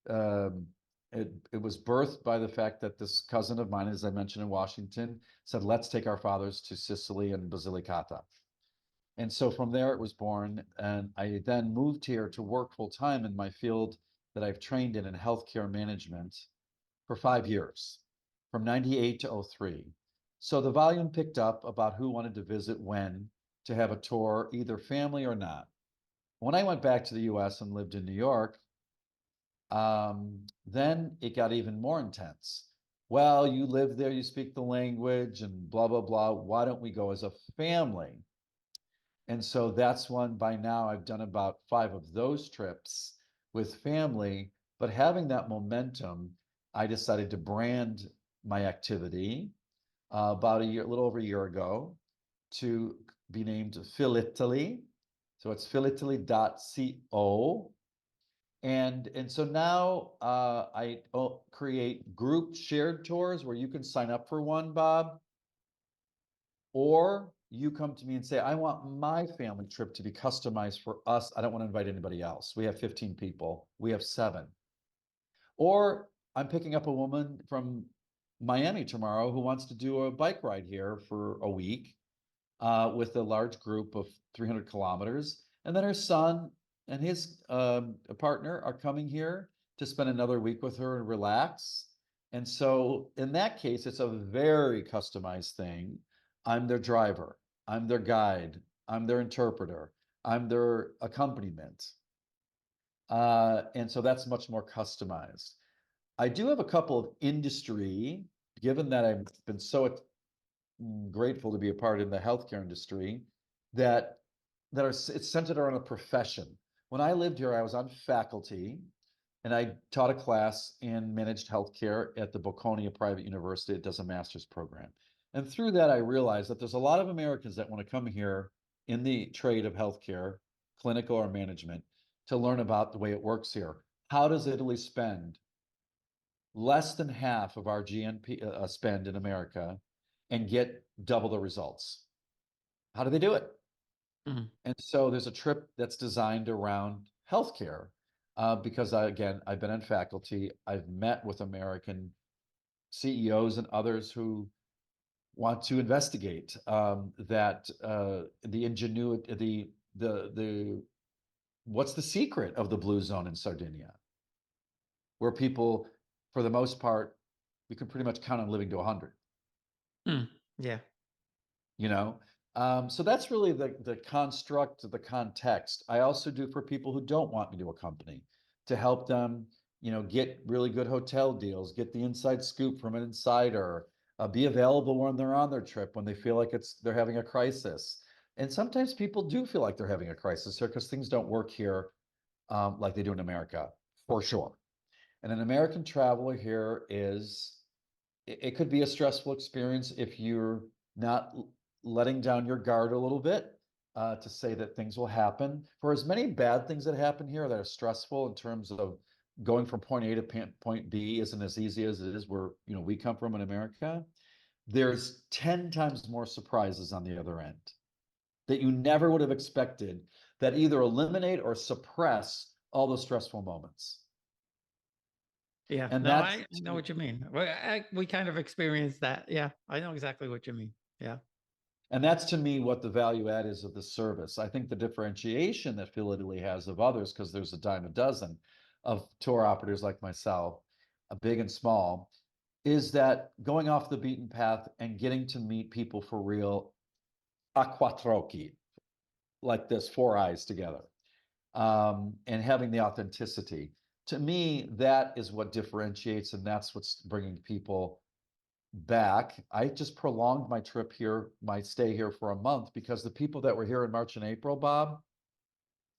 [SPEAKER 2] um, it was birthed by the fact that this cousin of mine, as I mentioned in Washington, said, let's take our fathers to Sicily and Basilicata. And so from there it was born. And I then moved here to work full time in my field that I've trained in healthcare management for 5 years, from 98 to 03. So the volume picked up about who wanted to visit when to have a tour, either family or not. When I went back to the US and lived in New York, then it got even more intense. Well, you live there, you speak the language, and blah, blah, blah. Why don't we go as a family? And so that's one. By now I've done about 5 of those trips with family, but having that momentum, I decided to brand my activity about a little over a year ago, to be named Philitaly. So it's philitaly.co. And so now I create group shared tours where you can sign up for one, Bob, or you come to me and say, I want my family trip to be customized for us. I don't want to invite anybody else. We have 15 people. We have 7. Or I'm picking up a woman from Miami tomorrow who wants to do a bike ride here for a week with a large group of 300 kilometers. And then her son and his partner are coming here to spend another week with her and relax. And so in that case, it's a very customized thing. I'm their driver, I'm their guide, I'm their interpreter, I'm their accompaniment. And so that's much more customized. I do have a couple of industry, given that I've been so grateful to be a part in the healthcare industry, that it's centered around a profession. When I lived here, I was on faculty and I taught a class in managed healthcare at the Bocconi Private University. It does a master's program. And through that, I realized that there's a lot of Americans that want to come here in the trade of healthcare, clinical or management, to learn about the way it works here. How does Italy spend less than half of our GNP spend in America and get double the results? How do they do it?
[SPEAKER 1] Mhm.
[SPEAKER 2] And so there's a trip that's designed around healthcare because I've been on faculty. I've met with American CEOs and others who want to investigate the ingenuity, the what's the secret of the blue zone in Sardinia, where people, for the most part, you can pretty much count on living to 100.
[SPEAKER 1] Hmm. Yeah.
[SPEAKER 2] you know so that's really the construct, the context. I also do for people who don't want me to accompany, to help them get really good hotel deals, get the inside scoop from an insider, be available when they're on their trip, when they feel like they're having a crisis. And sometimes people do feel like they're having a crisis here because things don't work here like they do in America, for sure. And an American traveler here is, it could be a stressful experience if you're not letting down your guard a little bit to say that things will happen. For as many bad things that happen here that are stressful in terms of going from point A to point B isn't as easy as it is where we come from in America. There's 10 times more surprises on the other end that you never would have expected that either eliminate or suppress all the stressful moments.
[SPEAKER 1] Yeah,
[SPEAKER 2] And
[SPEAKER 1] no,
[SPEAKER 2] that's
[SPEAKER 1] I know what you mean. We kind of experienced that. Yeah, I know exactly what you mean. Yeah.
[SPEAKER 2] And that's to me what the value add is of the service. I think the differentiation that Philitaly has of others, because there's a dime a dozen of tour operators like myself, big and small, is that going off the beaten path and getting to meet people for real, a quattro occhi, like this, four eyes together, and having the authenticity. To me, that is what differentiates, and that's what's bringing people back. I just prolonged my trip here, my stay here for a month because the people that were here in March and April, Bob,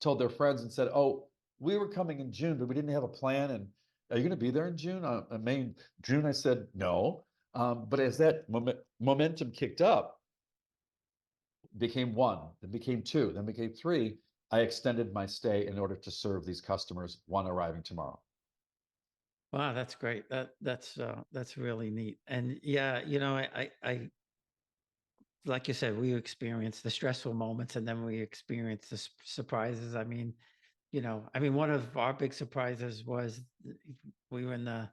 [SPEAKER 2] told their friends and said, "Oh, we were coming in June, but we didn't have a plan. And are you going to be there in June? May, June?" I said, "No." But as that momentum kicked up, became one, then became two, then became three. I extended my stay in order to serve these customers, one arriving tomorrow.
[SPEAKER 1] Wow, that's great. That's really neat. And yeah, I like you said, we experience the stressful moments and then we experience the surprises. One of our big surprises was we were in the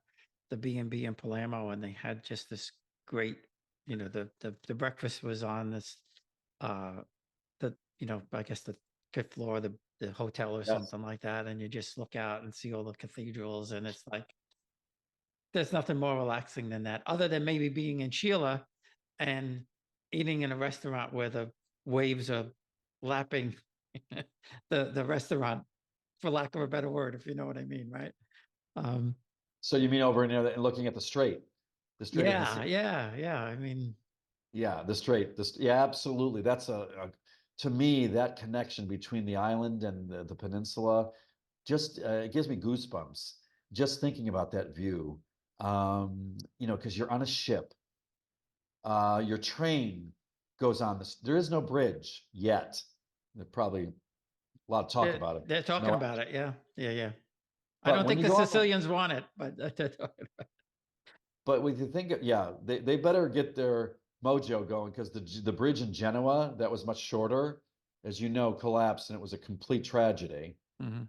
[SPEAKER 1] B&B in Palermo and they had just this great, the breakfast was on this I guess the fifth floor of the hotel or
[SPEAKER 2] Yes.
[SPEAKER 1] something like that, and you just look out and see all the cathedrals, and it's like there's nothing more relaxing than that, other than maybe being in Sheila and eating in a restaurant where the waves are lapping the restaurant, for lack of a better word, if you know what I mean, right? Um,
[SPEAKER 2] So you mean over in there and looking at the strait of
[SPEAKER 1] yeah,
[SPEAKER 2] Messina?
[SPEAKER 1] yeah, yeah. I mean,
[SPEAKER 2] Yeah, the strait. Yeah, absolutely. That's to me, that connection between the island and the peninsula just it gives me goosebumps just thinking about that view. Because you're on a ship. Your train goes on this. There is no bridge yet. There's probably a lot of talk about it.
[SPEAKER 1] they're talking
[SPEAKER 2] No,
[SPEAKER 1] about it. Yeah, yeah, yeah. I
[SPEAKER 2] but
[SPEAKER 1] don't
[SPEAKER 2] when
[SPEAKER 1] think
[SPEAKER 2] you
[SPEAKER 1] the
[SPEAKER 2] go on that,
[SPEAKER 1] Sicilians want it, but they're talking about
[SPEAKER 2] but when you think, yeah, they better get their mojo going because the bridge in Genoa that was much shorter, as you know, collapsed and it was a complete tragedy.
[SPEAKER 1] it. Mhm.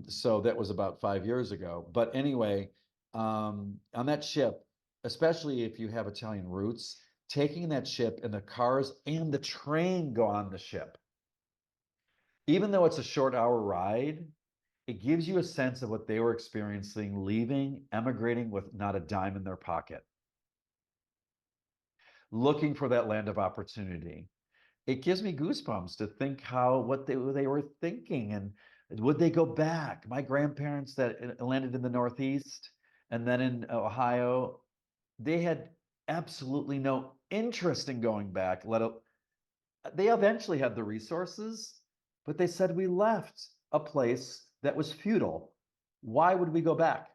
[SPEAKER 2] So that was about 5 years ago. But anyway, on that ship, especially if you have Italian roots, taking that ship and the cars and the train go on the ship, even though it's a short hour ride, it gives you a sense of what they were experiencing, leaving, emigrating with not a dime in their pocket, looking for that land of opportunity. It gives me goosebumps to think how what they were thinking and would they go back. My grandparents that landed in the Northeast and then in Ohio, they had absolutely no interest in going back. They eventually had the resources, but they said we left a place that was feudal. Why would we go back?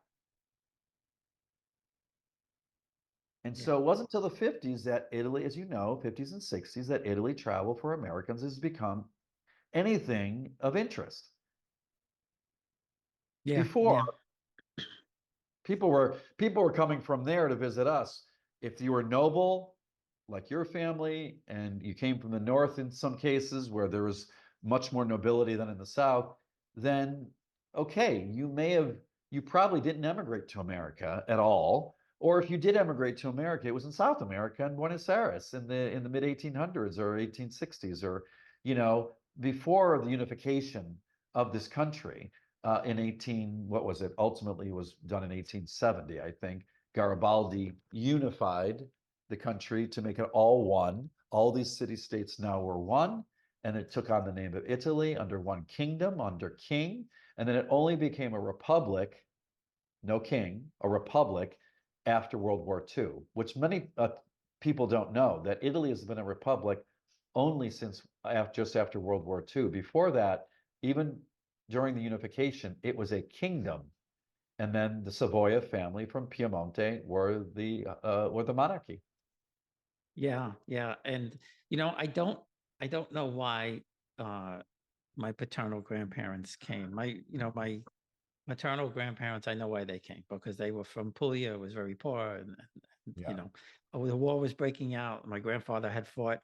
[SPEAKER 2] And
[SPEAKER 1] Yeah,
[SPEAKER 2] so it wasn't until the 50s that Italy, as you know, 50s and 60s, that Italy travel for Americans has become anything of interest.
[SPEAKER 1] yeah,
[SPEAKER 2] Before,
[SPEAKER 1] yeah,
[SPEAKER 2] people were coming from there to visit us. If you were noble, like your family, and you came from the north in some cases where there was much more nobility than in the south, then okay, you probably didn't emigrate to America at all. Or if you did emigrate to America, it was in South America in Buenos Aires in the mid 1800s or 1860s, or before the unification of this country in 18, what was it? Ultimately, it was done in 1870, I think. Garibaldi unified the country to make it all one. All these city states now were one, and it took on the name of Italy under one kingdom, under king, and then it only became a republic, no king, a republic after World War II, which many people don't know that Italy has been a republic only since just after World War II. Before that, even during the unification, it was a kingdom. And then the Savoia family from Piemonte were the monarchy.
[SPEAKER 1] Yeah, yeah. And I don't know why uh my paternal grandparents came. My maternal grandparents, I know why they came, because they were from Puglia. It was very poor, and
[SPEAKER 2] Yeah.
[SPEAKER 1] the war was breaking out. My grandfather had fought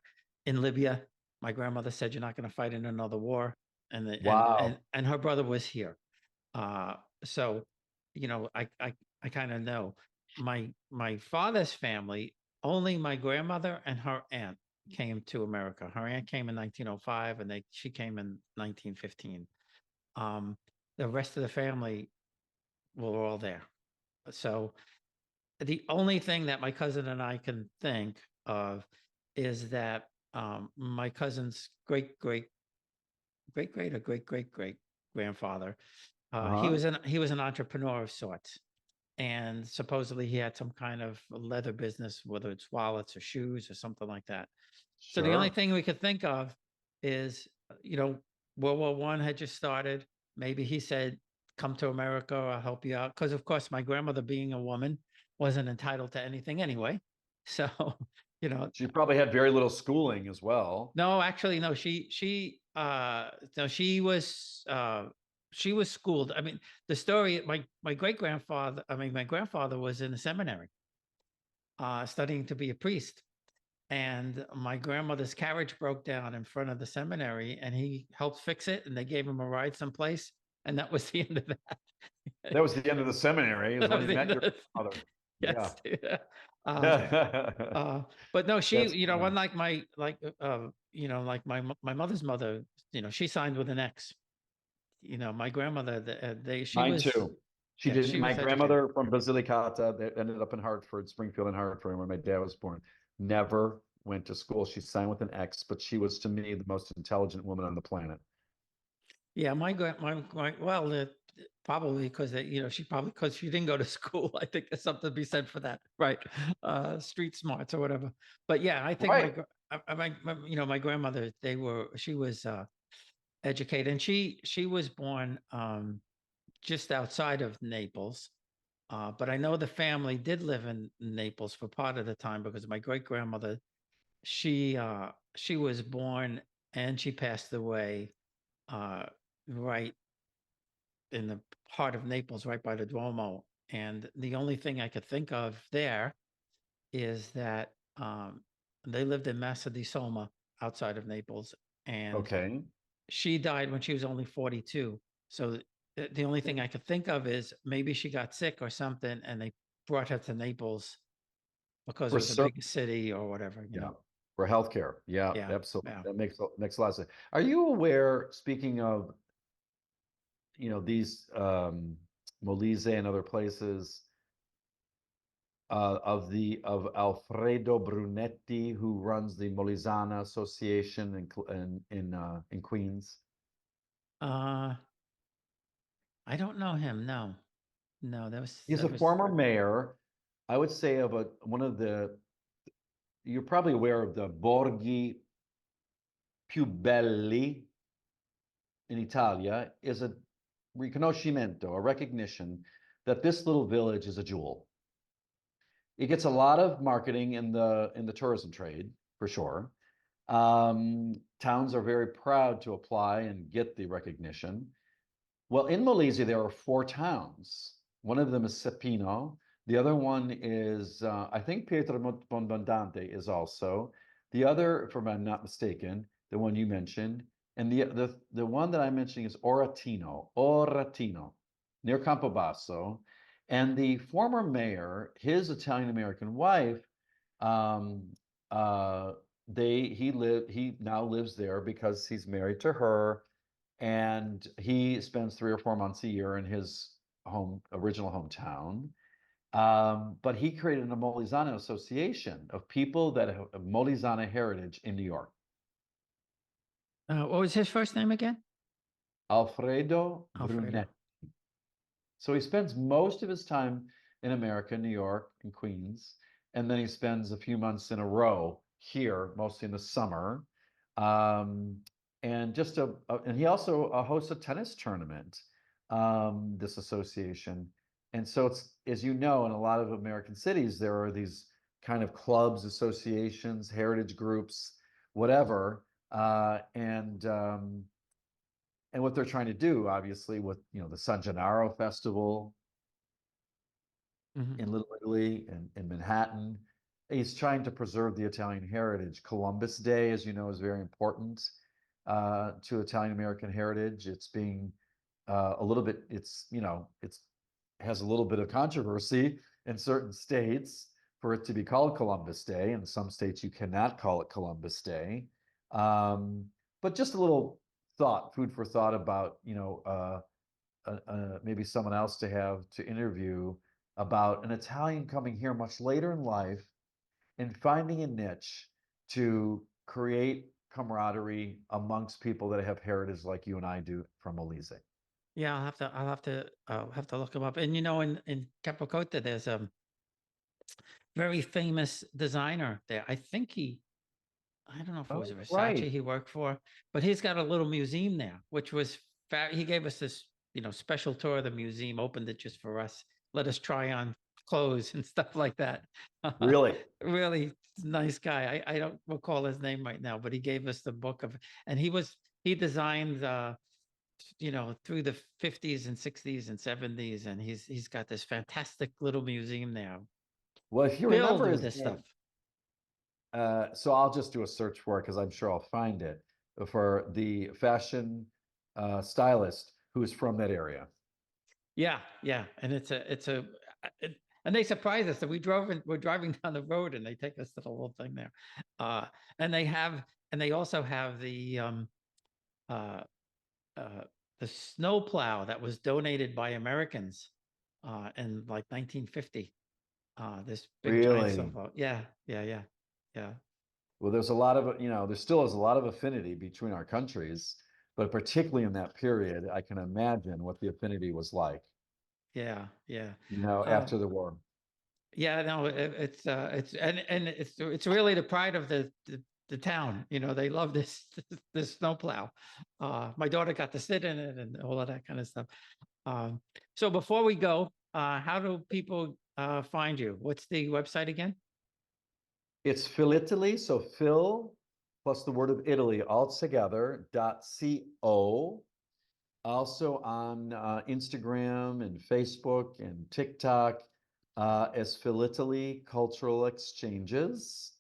[SPEAKER 1] in Libya. My grandmother said, "You're not going to fight in another war," and
[SPEAKER 2] Wow.
[SPEAKER 1] and her brother was here. Uh, so, I kind of know my father's family. Only my grandmother and her aunt came to America. Her aunt came in 1905, and she came in 1915. Um, the rest of the family were all there. So the only thing that my cousin and I can think of is that my cousin's great grandfather,
[SPEAKER 2] Uh-huh.
[SPEAKER 1] he was an entrepreneur of sorts, and supposedly he had some kind of leather business, whether it's wallets or shoes or something like that. So the only
[SPEAKER 2] Sure.
[SPEAKER 1] thing we could think of is, World War One had just started. Maybe he said, "Come to America, I'll help you out." Because of course, my grandmother, being a woman, wasn't entitled to anything anyway. So, you know,
[SPEAKER 2] She probably had very little schooling as well.
[SPEAKER 1] no, actually, no. No, she was schooled. I mean, the story. My great grandfather. I mean, my grandfather was in the seminary, studying to be a priest, and my grandmother's carriage broke down in front of the seminary, and he helped fix it, and they gave him a ride someplace, and that was the end of that.
[SPEAKER 2] That was the end of the seminary, is
[SPEAKER 1] That
[SPEAKER 2] when
[SPEAKER 1] was
[SPEAKER 2] he
[SPEAKER 1] the
[SPEAKER 2] met
[SPEAKER 1] end
[SPEAKER 2] your
[SPEAKER 1] of
[SPEAKER 2] father. Yeah.
[SPEAKER 1] yes. Yeah. Um, but no,
[SPEAKER 2] That's funny.
[SPEAKER 1] unlike my mother's mother, she signed with an X. My grandmother,
[SPEAKER 2] Mine too. She
[SPEAKER 1] yeah,
[SPEAKER 2] didn't.
[SPEAKER 1] she
[SPEAKER 2] My
[SPEAKER 1] was educated.
[SPEAKER 2] grandmother from Basilicata that ended up in Hartford, Springfield and Hartford, when my dad was born, never went to school. She signed with an X, but she was to me the most intelligent woman on the planet.
[SPEAKER 1] Yeah, well, probably because she probably because she didn't go to school. I think there's something to be said for that, right? Street smarts or whatever. But yeah, I think
[SPEAKER 2] Right.
[SPEAKER 1] my grandmother, she was educated, and she was born just outside of Naples. But I know the family did live in Naples for part of the time, because my great grandmother, she was born and she passed away uh, right in the heart of Naples, right by the Duomo. And the only thing I could think of there is that they lived in Massa di Soma, outside of Naples, and
[SPEAKER 2] Okay.
[SPEAKER 1] she died when she was only 42. So the only thing I could think of is maybe she got sick or something, and they brought her to Naples because it
[SPEAKER 2] For
[SPEAKER 1] was a
[SPEAKER 2] certain,
[SPEAKER 1] big city or whatever.
[SPEAKER 2] yeah. For healthcare. Yeah,
[SPEAKER 1] Yeah,
[SPEAKER 2] absolutely.
[SPEAKER 1] yeah.
[SPEAKER 2] That makes a lot of sense. Are you aware, speaking of, these Molise and other places, of Alfredo Brunetti, who runs the Molisana Association in Queens?
[SPEAKER 1] Uh, I don't know him. No, no,
[SPEAKER 2] He's a
[SPEAKER 1] that was.
[SPEAKER 2] former mayor, I would say, of one of the, you're probably aware of the Borghi più belli in Italia, is a riconoscimento, a recognition that this little village is a jewel. It gets a lot of marketing in the tourism trade, for sure. Towns are very proud to apply and get the recognition. Well, in Molise, there are four towns. One of them is Sepino. The other one is, I think Pietromonte is also. The other, if I'm not mistaken, the one you mentioned, and the one that I'm mentioning is Oratino, near Campobasso. And the former mayor, his Italian American wife, um, uh, he now lives there because he's married to her, and he spends 3 or 4 months a year in his original hometown. But he created a Molisana association of people that have a Molisana heritage in New York.
[SPEAKER 1] What was his first name again?
[SPEAKER 2] Alfredo
[SPEAKER 1] Alfredo.
[SPEAKER 2] Brunetti. So he spends most of his time in America, New York, and Queens, and then he spends a few months in a row here, mostly in the summer. And just and he also hosts a tennis tournament, this association. And so it's, as you know, in a lot of American cities, there are these kind of clubs, associations, heritage groups, whatever. And what they're trying to do, obviously, with the San Gennaro Festival
[SPEAKER 1] Mhm.
[SPEAKER 2] in Little Italy and in Manhattan, he's trying to preserve the Italian heritage. Columbus Day, as you know, is very important to Italian American heritage. It's being a little bit, it's has a little bit of controversy in certain states for it to be called Columbus Day. In some states, you cannot call it Columbus Day. But just a little food for thought about, maybe someone else to have to interview about an Italian coming here much later in life and finding a niche to create camaraderie amongst people that have heritage like you and I do from Molise.
[SPEAKER 1] Yeah, I'll have to look him up. And in Capocota, there's a very famous designer there. I don't know if it was
[SPEAKER 2] Oh,
[SPEAKER 1] Versace
[SPEAKER 2] right.
[SPEAKER 1] he worked for, but he's got a little museum there, which was he gave us this, special tour of the museum, opened it just for us, let us try on clothes and stuff like that.
[SPEAKER 2] Really?
[SPEAKER 1] Really nice guy. I don't recall his name right now, but he gave us the book of, and he designed through the 50s and 60s and 70s, and he's got this fantastic little museum there
[SPEAKER 2] Well, if you
[SPEAKER 1] filled
[SPEAKER 2] remember
[SPEAKER 1] with
[SPEAKER 2] his
[SPEAKER 1] this stuff.
[SPEAKER 2] name, so I'll just do a search for it because I'm sure I'll find it for the fashion stylist who is from that area.
[SPEAKER 1] Yeah, yeah, and and they surprise us that we're driving down the road and they take us to the little thing there, uh, and they also have uh, uh, the snow plow that was donated by Americans, in like 1950. This big giant
[SPEAKER 2] Really?
[SPEAKER 1] snowplow. Yeah, yeah, yeah, yeah,
[SPEAKER 2] Well, there's a lot of, there still is a lot of affinity between our countries, but particularly in that period, I can imagine what the affinity was like,
[SPEAKER 1] yeah, yeah.
[SPEAKER 2] after the war.
[SPEAKER 1] Yeah, no, it's and it's really the pride of the town. They love this snowplow. My daughter got to sit in it and all of that kind of stuff. Um, so before we go, how do people find you? What's the website again?
[SPEAKER 2] It's Philitaly, so Phil plus the word of Italy all together, .co. Also on Instagram and Facebook and TikTok as Philitaly Cultural Exchanges.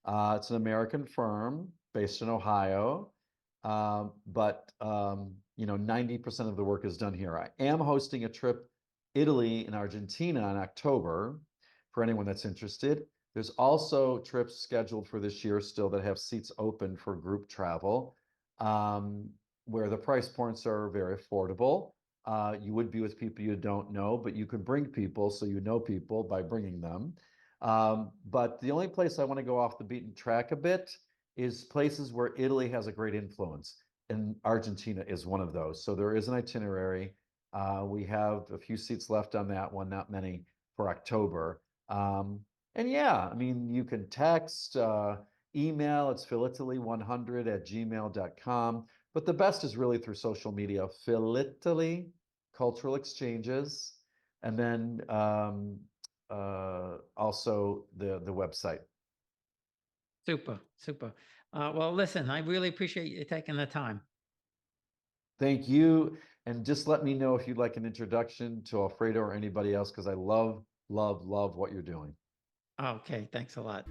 [SPEAKER 2] It's an American firm based in Ohio, but 90% of the work is done here. I am hosting a trip Italy and Argentina in October for anyone that's interested. There's also trips scheduled for this year still that have seats open for group travel. Where the price points are very affordable. You would be with people you don't know, but you can bring people so you know people by bringing them. But the only place I want to go off the beaten track a bit is places where Italy has a great influence, and Argentina is one of those. So there is an itinerary. We have a few seats left on that one, not many for October. And yeah, I mean, you can text, email, it's philitaly100@gmail.com. But the best is really through social media, Philitaly Cultural Exchanges, and then also the website.
[SPEAKER 1] Super, super. Well, listen, I really appreciate you taking the time.
[SPEAKER 2] Thank you. And just let me know if you'd like an introduction to Alfredo or anybody else, because I love, love, love what you're doing.
[SPEAKER 1] Okay, thanks a lot.